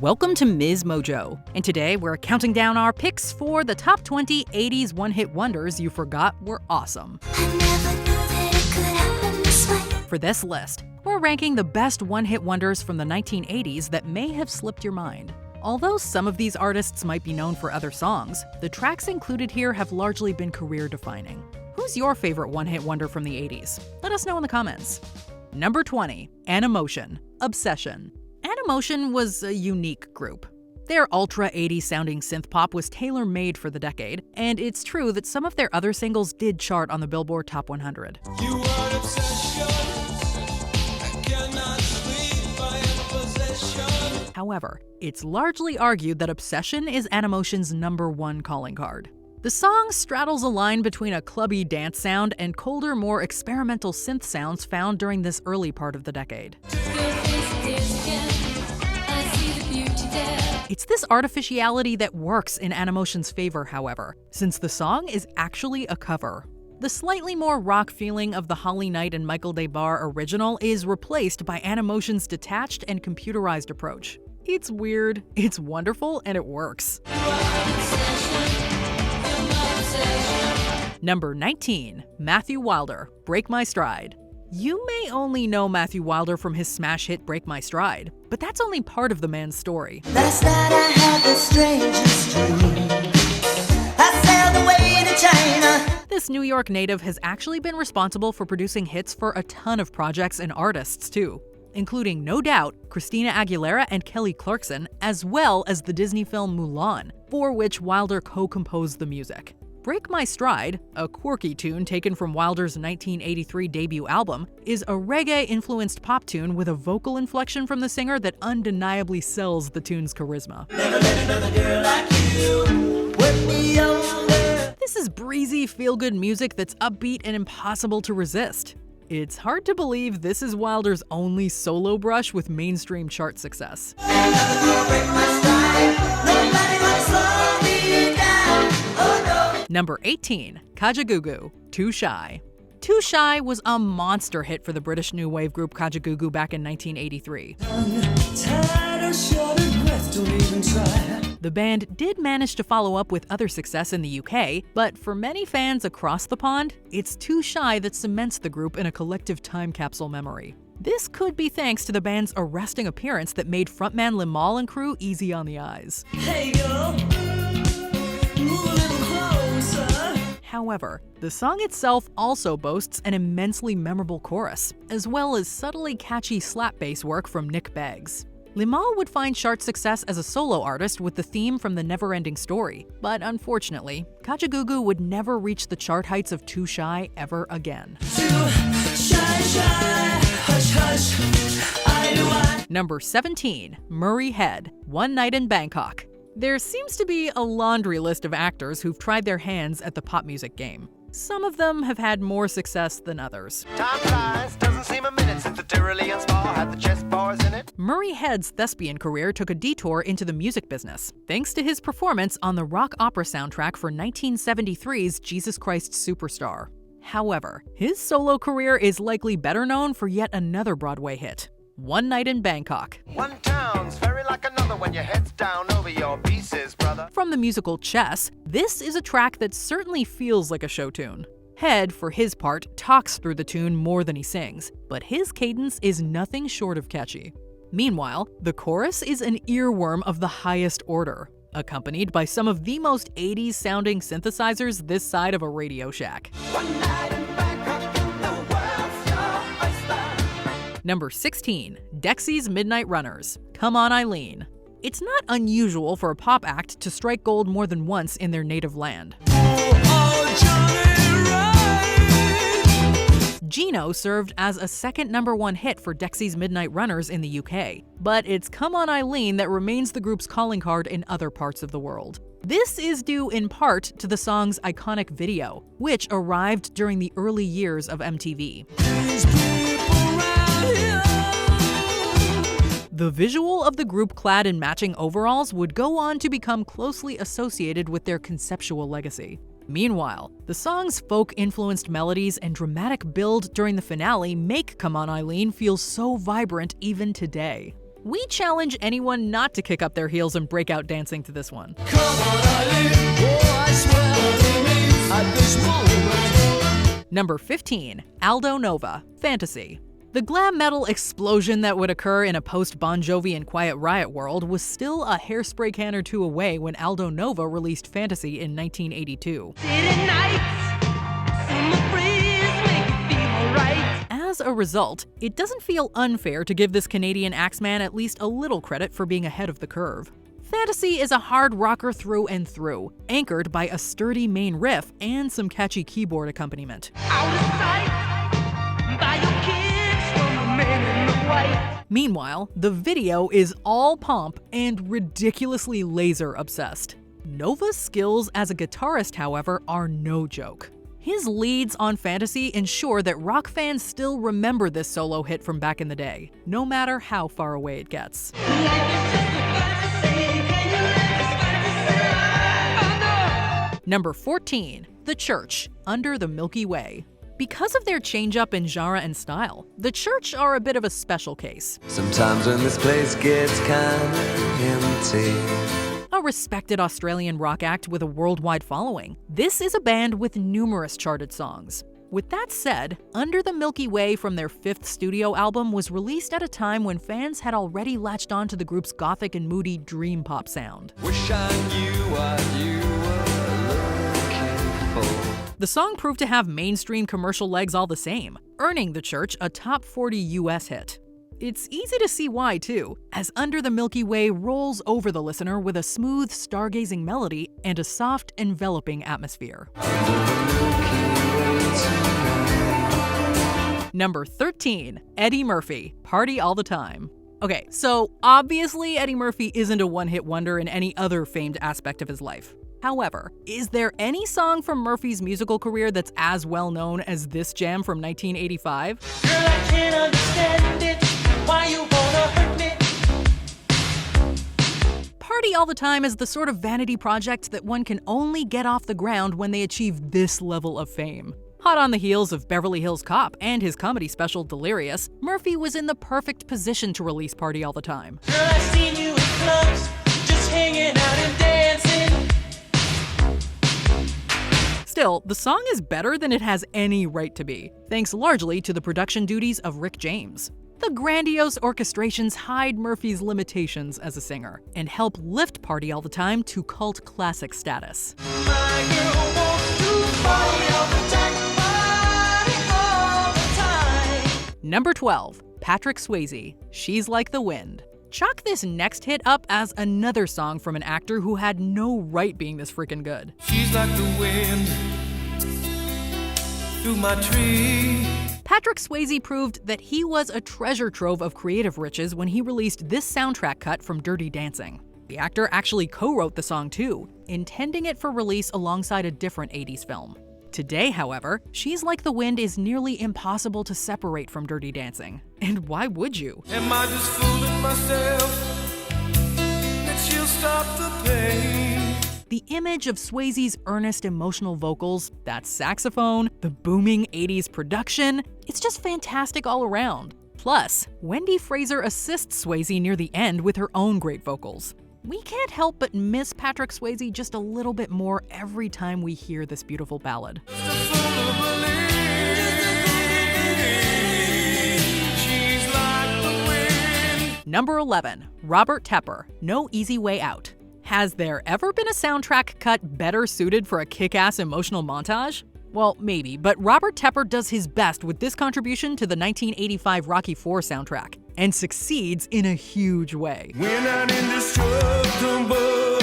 Welcome to Ms. Mojo, and today we're counting down our picks for the top 20 80s one-hit wonders you forgot were awesome. For this list, we're ranking the best one-hit wonders from the 1980s that may have slipped your mind. Although some of these artists might be known for other songs, the tracks included here have largely been career-defining. Who's your favorite one-hit wonder from the 80s? Let us know in the comments. Number 20, Animotion, Obsession. Animotion was a unique group. Their ultra 80s sounding synth pop was tailor-made for the decade, and it's true that some of their other singles did chart on the Billboard Top 100. However, it's largely argued that Obsession is Animotion's #1 calling card. The song straddles a line between a clubby dance sound and colder, more experimental synth sounds found during this early part of the decade. It's this artificiality that works in Animotion's favor, however, since the song is actually a cover. The slightly more rock feeling of the Holly Knight and Michael DeBar original is replaced by Animotion's detached and computerized approach. It's weird, it's wonderful, and it works. Number 19, Matthew Wilder, Break My Stride. You may only know Matthew Wilder from his smash hit Break My Stride, but that's only part of the man's story. Last night I had the strangest dream. I sailed away to China. This New York native has actually been responsible for producing hits for a ton of projects and artists too, including, no doubt, Christina Aguilera and Kelly Clarkson, as well as the Disney film Mulan, for which Wilder co-composed the music. Break My Stride, a quirky tune taken from Wilder's 1983 debut album, is a reggae-influenced pop tune with a vocal inflection from the singer that undeniably sells the tune's charisma. Never let another girl like you work me over. This is breezy, feel-good music that's upbeat and impossible to resist. It's hard to believe this is Wilder's only solo brush with mainstream chart success. Break my stride. Nobody will slow me down. Oh no. Number 18, Kajagoogoo, Too Shy. Too Shy was a monster hit for the British new wave group Kajagoogoo back in 1983. The band did manage to follow up with other success in the UK, but for many fans across the pond, it's Too Shy that cements the group in a collective time capsule memory. This could be thanks to the band's arresting appearance that made frontman Limahl and crew easy on the eyes. Hey girl, move a little closer. However, the song itself also boasts an immensely memorable chorus, as well as subtly catchy slap bass work from Nick Beggs. Limahl would find chart success as a solo artist with the theme from The Never-Ending Story, but unfortunately, Kajagoogoo would never reach the chart heights of Too Shy ever again. Too shy, shy, hush, hush. Number 17, Murray Head, One Night in Bangkok. There seems to be a laundry list of actors who've tried their hands at the pop music game. Some of them have had more success than others. Time flies, doesn't seem a minute since the Tyrolean spa had the chess bars in it. Murray Head's thespian career took a detour into the music business, thanks to his performance on the rock opera soundtrack for 1973's Jesus Christ Superstar. However, his solo career is likely better known for yet another Broadway hit, One Night in Bangkok. One town's very like another when your head's down over your pieces, brother. From the musical Chess, this is a track that certainly feels like a show tune. Head, for his part, talks through the tune more than he sings, but his cadence is nothing short of catchy. Meanwhile, the chorus is an earworm of the highest order, accompanied by some of the most 80s sounding synthesizers this side of a Radio Shack. One night in Bangkok and the world's your oyster. Number 16, Dexys Midnight Runners, Come On Eileen. It's not unusual for a pop act to strike gold more than once in their native land. Gino served as a second #1 hit for Dexys Midnight Runners in the UK, but it's Come On Eileen that remains the group's calling card in other parts of the world. This is due in part to the song's iconic video, which arrived during the early years of MTV. The visual of the group clad in matching overalls would go on to become closely associated with their conceptual legacy. Meanwhile, the song's folk-influenced melodies and dramatic build during the finale make Come On Eileen feel so vibrant even today. We challenge anyone not to kick up their heels and break out dancing to this one. Come on, Eileen. Oh, I swear to me, at this moment. Number 15. Aldo Nova, Fantasy. The glam metal explosion that would occur in a post-Bon Jovi and Quiet Riot world was still a hairspray can or two away when Aldo Nova released Fantasy in 1982. As a result, it doesn't feel unfair to give this Canadian Axeman at least a little credit for being ahead of the curve. Fantasy is a hard rocker through and through, anchored by a sturdy main riff and some catchy keyboard accompaniment. Meanwhile, the video is all pomp and ridiculously laser-obsessed. Nova's skills as a guitarist, however, are no joke. His leads on Fantasy ensure that rock fans still remember this solo hit from back in the day, no matter how far away it gets. Number 14. The Church, Under the Milky Way. Because of their change-up in genre and style, The Church are a bit of a special case. Sometimes when this place gets kinda empty. A respected Australian rock act with a worldwide following, this is a band with numerous charted songs. With that said, Under the Milky Way from their 5th studio album was released at a time when fans had already latched on to the group's gothic and moody dream pop sound. Wish I knew what you were looking for. The song proved to have mainstream commercial legs all the same, earning The Church a top 40 US hit. It's easy to see why, too, as Under the Milky Way rolls over the listener with a smooth, stargazing melody and a soft, enveloping atmosphere. Number 13. Eddie Murphy, Party All the Time. Okay, so obviously Eddie Murphy isn't a one-hit wonder in any other famed aspect of his life. However, is there any song from Murphy's musical career that's as well known as this jam from 1985? Girl, I can't understand it. Why you wanna hurt me? Party All the Time is the sort of vanity project that one can only get off the ground when they achieve this level of fame. Hot on the heels of Beverly Hills Cop and his comedy special Delirious, Murphy was in the perfect position to release Party All the Time. Girl, I seen you in clubs, just hanging out and dancing. Still, the song is better than it has any right to be, thanks largely to the production duties of Rick James. The grandiose orchestrations hide Murphy's limitations as a singer and help lift Party All the Time to cult classic status. My girl wants to party all the time, party all the time. Number 12. Patrick Swayze, She's Like the Wind. Chalk this next hit up as another song from an actor who had no right being this freaking good. She's like the wind through my tree. Patrick Swayze proved that he was a treasure trove of creative riches when he released this soundtrack cut from Dirty Dancing. The actor actually co-wrote the song too, intending it for release alongside a different 80s film. Today, however, She's Like the Wind is nearly impossible to separate from Dirty Dancing. And why would you? Am I just fooling myself that she'll stop the pain? The image of Swayze's earnest emotional vocals, that saxophone, the booming 80s production, it's just fantastic all around. Plus, Wendy Fraser assists Swayze near the end with her own great vocals. We can't help but miss Patrick Swayze just a little bit more every time we hear this beautiful ballad. Number 11. Robert Tepper, No Easy Way Out. Has there ever been a soundtrack cut better suited for a kick-ass emotional montage? Well, maybe, but Robert Tepper does his best with this contribution to the 1985 Rocky IV soundtrack, and succeeds in a huge way. We're not indestructible,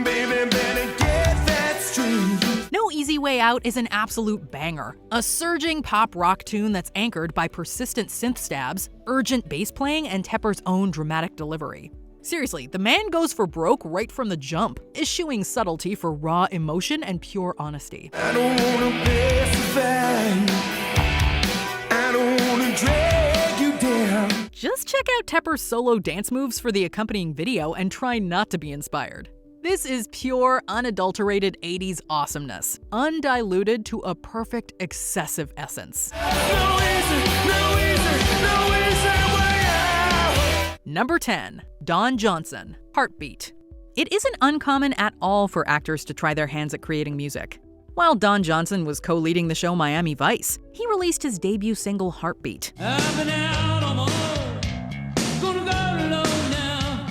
baby, better get that straight. No Easy Way Out is an absolute banger, a surging pop rock tune that's anchored by persistent synth stabs, urgent bass playing, and Tepper's own dramatic delivery. Seriously, the man goes for broke right from the jump, eschewing subtlety for raw emotion and pure honesty. I don't wanna pacify, I don't wanna drag you down. Just check out Tepper's solo dance moves for the accompanying video and try not to be inspired. This is pure, unadulterated 80s awesomeness, undiluted to a perfect, excessive essence. No easy way out. Number 10. Don Johnson, Heartbeat. It isn't uncommon at all for actors to try their hands at creating music. While Don Johnson was co-leading the show Miami Vice, he released his debut single Heartbeat. I've been out on my own, gonna go alone now,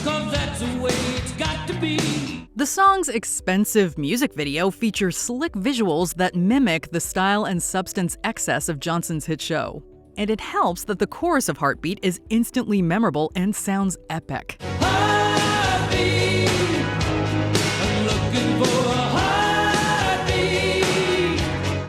'cause that's the way it's got to be. The song's expensive music video features slick visuals that mimic the style and substance excess of Johnson's hit show. And it helps that the chorus of Heartbeat is instantly memorable and sounds epic. Heartbeat, I'm looking for a heartbeat.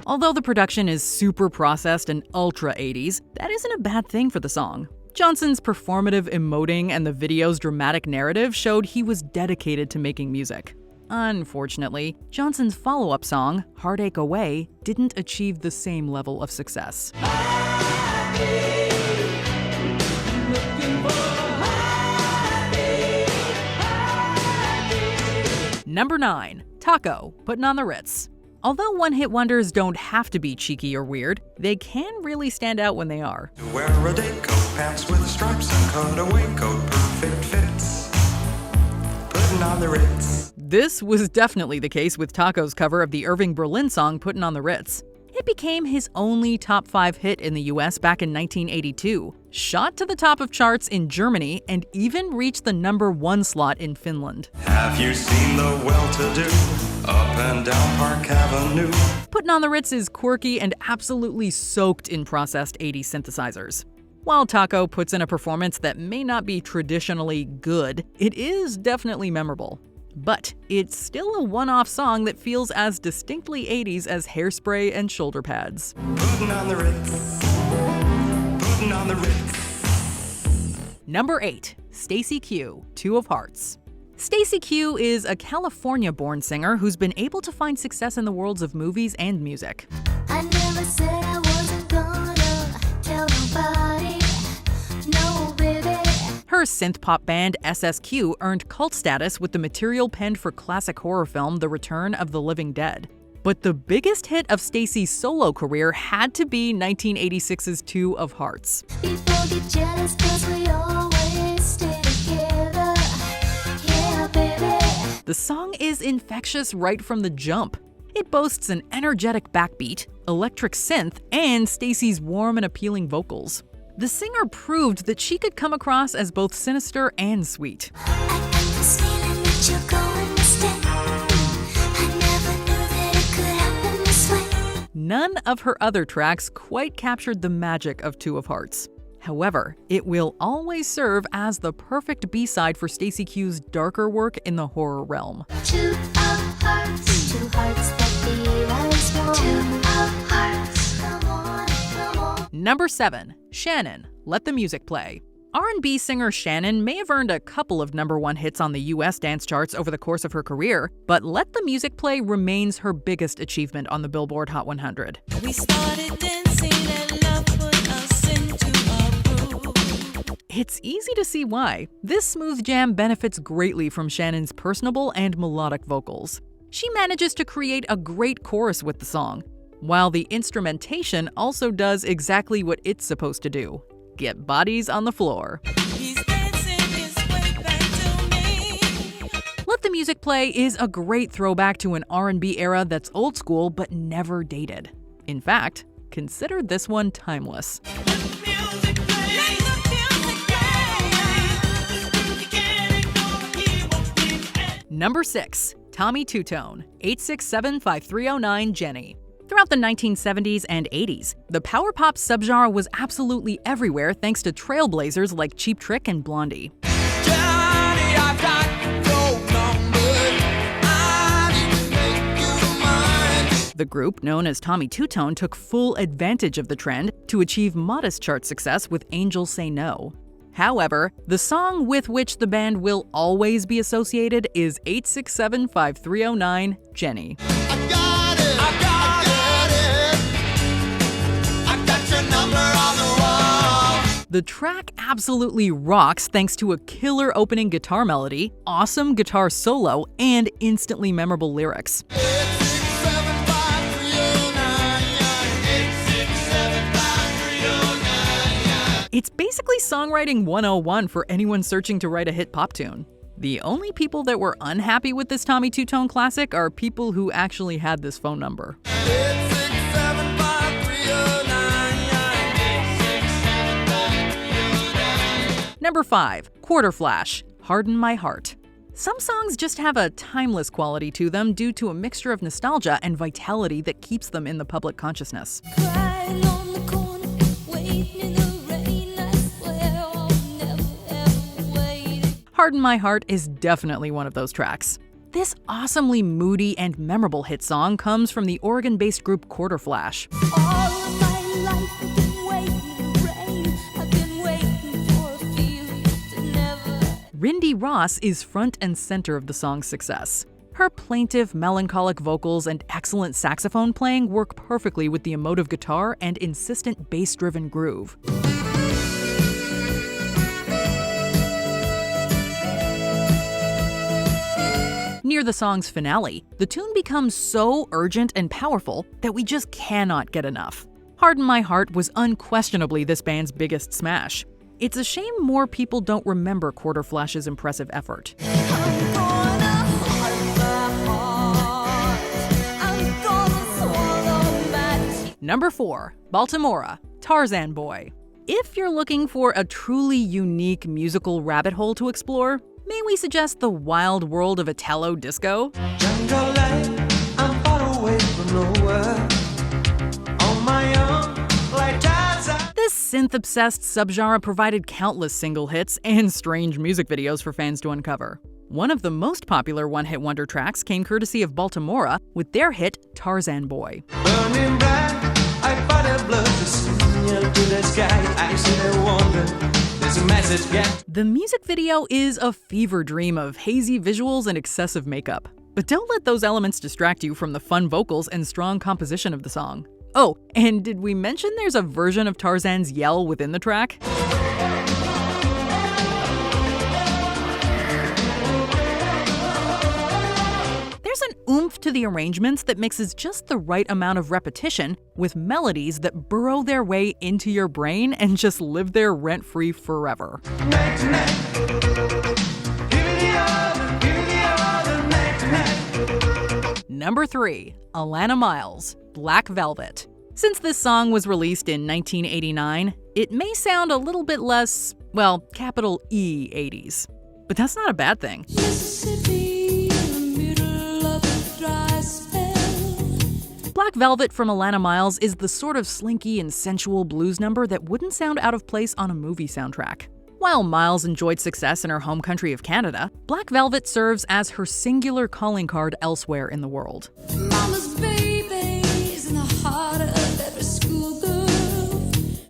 Although the production is super processed and ultra 80s, that isn't a bad thing for the song. Johnson's performative emoting and the video's dramatic narrative showed he was dedicated to making music. Unfortunately, Johnson's follow-up song, Heartache Away, didn't achieve the same level of success. Number 9. Taco, Puttin' on the Ritz. Although one-hit wonders don't have to be cheeky or weird, they can really stand out when they are. Wear a day coat, pants with stripes, and cutaway coat, perfect fits. Puttin' on the Ritz. This was definitely the case with Taco's cover of the Irving Berlin song Puttin' on the Ritz. It became his only top 5 hit in the US back in 1982, shot to the top of charts in Germany, and even reached the number 1 slot in Finland. Have you seen the well-to-do up and down Park Avenue? Puttin' on the Ritz is quirky and absolutely soaked in processed 80s synthesizers. While Taco puts in a performance that may not be traditionally good, it is definitely memorable. But it's still a one-off song that feels as distinctly 80s as Hairspray and shoulder pads. Puttin' on the Ritz. Puttin' on the Ritz. Number 8. Stacey Q, Two of Hearts. Stacey Q is a California-born singer who's been able to find success in the worlds of movies and music. I never said I wasn't gonna tell nobody, no baby. Her synth-pop band SSQ earned cult status with the material penned for classic horror film The Return of the Living Dead. But the biggest hit of Stacey's solo career had to be 1986's Two of Hearts. People get jealous 'cause we always stay together, yeah baby. The song is infectious right from the jump. It boasts an energetic backbeat, electric synth, and Stacey's warm and appealing vocals. The singer proved that she could come across as both sinister and sweet. I got this feeling that you're going to stay. I never knew that it could happen this way. None of her other tracks quite captured the magic of Two of Hearts. However, it will always serve as the perfect B-side for Stacey Q's darker work in the horror realm. Two hearts that beat as one. Two hearts, come on, come on. Number 7. Shannon, Let the Music Play. R&B singer Shannon may have earned a couple of number 1 hits on the US dance charts over the course of her career, but Let the Music Play remains her biggest achievement on the Billboard Hot 100. We started dancing and love put us into a groove. It's easy to see why. This smooth jam benefits greatly from Shannon's personable and melodic vocals. She manages to create a great chorus with the song, while the instrumentation also does exactly what it's supposed to do: get bodies on the floor. He's dancing his way back to me. Let the Music Play is a great throwback to an R&B era that's old school but never dated. In fact, consider this one timeless. Let the music play. Let the music play. You can't ignore the hero. Number 6. Tommy Tutone, 867-5309 Jenny. Throughout the 1970s and 80s, the power pop subgenre was absolutely everywhere thanks to trailblazers like Cheap Trick and Blondie. Johnny, I've got your number. I need to make you mine. The group, known as Tommy Tutone, took full advantage of the trend to achieve modest chart success with Angels Say No. However, the song with which the band will always be associated is 867-5309 Jenny. I got it. I got it. I got your number on the wall. The track absolutely rocks thanks to a killer opening guitar melody, awesome guitar solo, and instantly memorable lyrics. 867-5309. It's basically songwriting 101 for anyone searching to write a hit pop tune. The only people that were unhappy with this Tommy Tutone classic are people who actually had this phone number. 8675309. Number 5. Quarterflash, Harden My Heart. Some songs just have a timeless quality to them due to a mixture of nostalgia and vitality that keeps them in the public consciousness. Crying on the corner, waiting in the rain. I swear I'll never ever wait. Harden My Heart is definitely one of those tracks. This awesomely moody and memorable hit song comes from the Oregon-based group Quarterflash. All of my life I've been waiting in the rain. I've been waiting for a feeling to never. Rindy Ross is front and center of the song's success. Her plaintive, melancholic vocals and excellent saxophone playing work perfectly with the emotive guitar and insistent bass-driven groove. Near the song's finale, the tune becomes so urgent and powerful that we just cannot get enough. Harden My Heart was unquestionably this band's biggest smash. It's a shame more people don't remember Quarterflash's impressive effort. I'm gonna hide my heart. I'm gonna swallow my tears. Number 4. Baltimora, Tarzan Boy. If you're looking for a truly unique musical rabbit hole to explore, may we suggest the wild world of Italo disco? Jungle life, I'm far away from nowhere. On my own, like Tarzan. This synth-obsessed subgenre provided countless single hits and strange music videos for fans to uncover. One of the most popular one-hit wonder tracks came courtesy of Baltimora with their hit Tarzan Boy. Burning bright, I fight a blood to signal to the sky. I sit and wonder, there's a message yet. The music video is a fever dream of hazy visuals and excessive makeup. But don't let those elements distract you from the fun vocals and strong composition of the song. Oh, and did we mention there's a version of Tarzan's yell within the track? There's an oomph to the arrangements that mixes just the right amount of repetition with melodies that burrow their way into your brain and just live there rent-free forever. Night to night. Give me the other, night to night. Number 3. Alannah Myles, Black Velvet. Since this song was released in 1989, it may sound a little bit less, well, capital E 80s. But that's not a bad thing. Mississippi in the middle of a dry spell. Black Velvet from Alannah Myles is the sort of slinky and sensual blues number that wouldn't sound out of place on a movie soundtrack. While Myles enjoyed success in her home country of Canada, Black Velvet serves as her singular calling card elsewhere in the world. Mama's babies in the heart of every schoolgirl.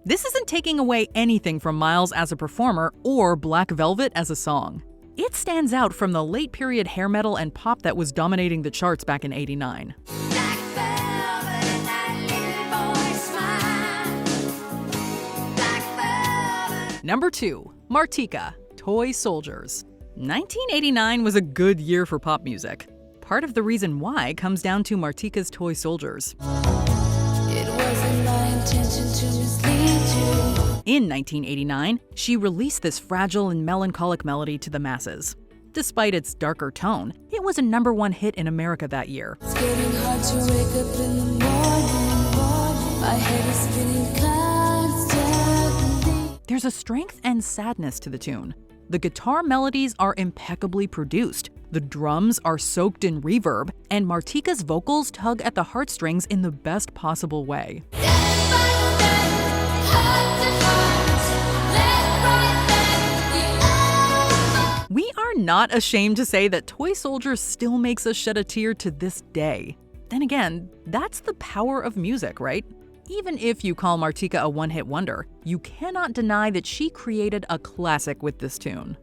This isn't taking away anything from Myles as a performer or Black Velvet as a song. It stands out from the late period hair metal and pop that was dominating the charts back in '89. Black velvet and that little boy smile. Black velvet. Number 2. Martika, Toy Soldiers. 1989 was a good year for pop music. Part of the reason why comes down to Martika's Toy Soldiers. It wasn't my intention to mislead you. In 1989, she released this fragile and melancholic melody to the masses. Despite its darker tone, it was a #1 hit in America that year. It's getting hard to wake up in the morning. My head is spinning constantly. There's a strength and sadness to the tune. The guitar melodies are impeccably produced, the drums are soaked in reverb, and Martika's vocals tug at the heartstrings in the best possible way. We are not ashamed to say that Toy Soldiers still makes us shed a tear to this day. Then again, that's the power of music, right? Even if you call Martika a one-hit wonder, you cannot deny that she created a classic with this tune.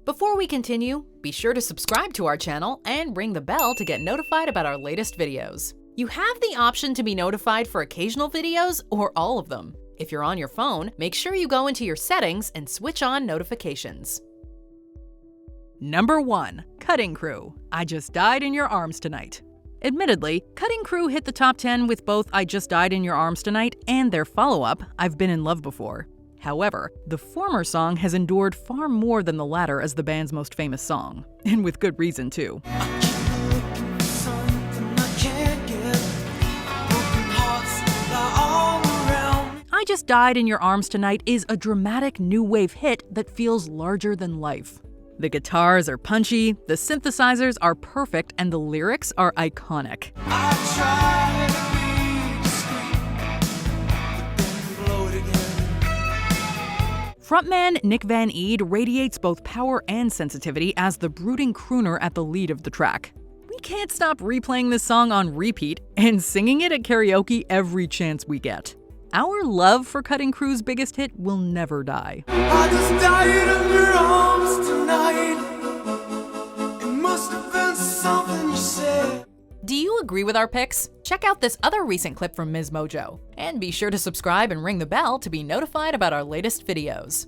Before we continue, be sure to subscribe to our channel and ring the bell to get notified about our latest videos. You have the option to be notified for occasional videos or all of them. If you're on your phone, make sure you go into your settings and switch on notifications. Number 1. Cutting Crew, I Just Died in Your Arms Tonight. Admittedly, Cutting Crew hit the top 10 with both I Just Died in Your Arms Tonight and their follow-up, I've Been in Love Before. However, the former song has endured far more than the latter as the band's most famous song. And with good reason, too. I Just Died in Your Arms Tonight is a dramatic new wave hit that feels larger than life. The guitars are punchy, the synthesizers are perfect, and the lyrics are iconic. Frontman Nick Van Eede radiates both power and sensitivity as the brooding crooner at the lead of the track. We can't stop replaying this song on repeat and singing it at karaoke every chance we get. Our love for Cutting Crew's biggest hit will never die. I just died in your arms tonight. It must have been something you said. Do you agree with our picks? Check out this other recent clip from Ms. Mojo. And be sure to subscribe and ring the bell to be notified about our latest videos.